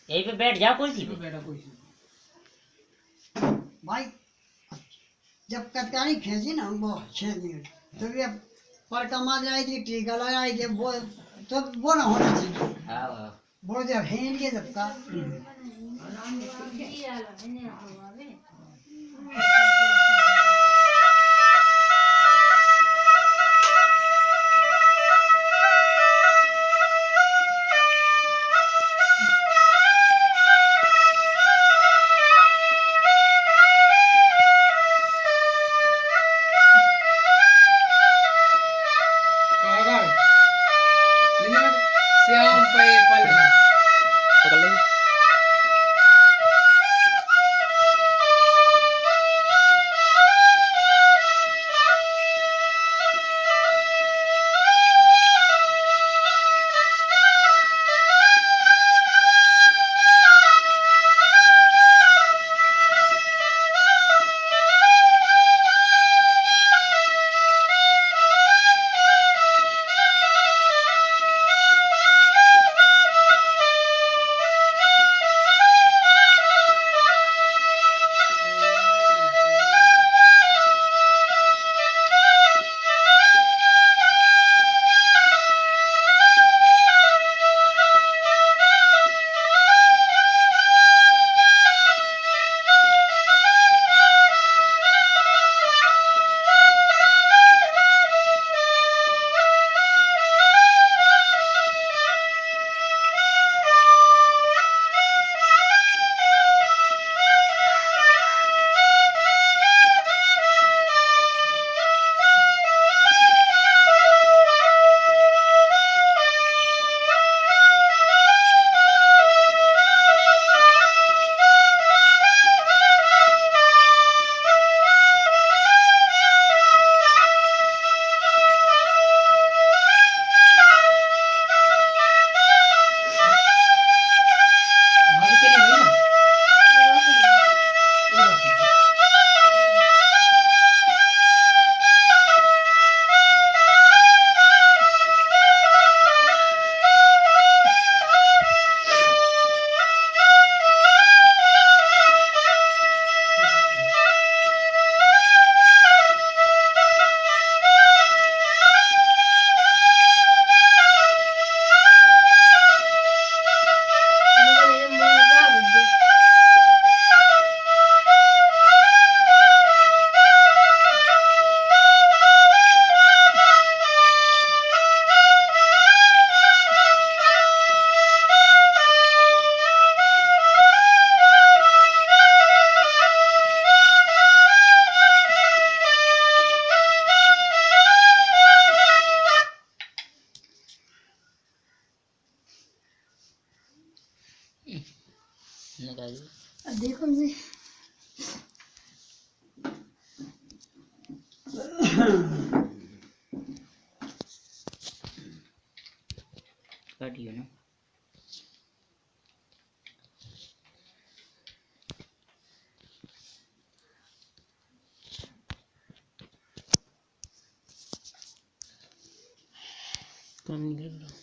यहीं पे बैठ जाओ कुर्सी पे। बैठा कोई भाई। जब कटारी खींची ना वो 6 मिनट तो ये पर कमा जाएगी टीका लगाएगी वो तो वो ना होना चाहिए। हाँ वो जब है नहीं जब का श्याम पे पलना पकड़ लो। देखो जी काटियो ना। कम निकल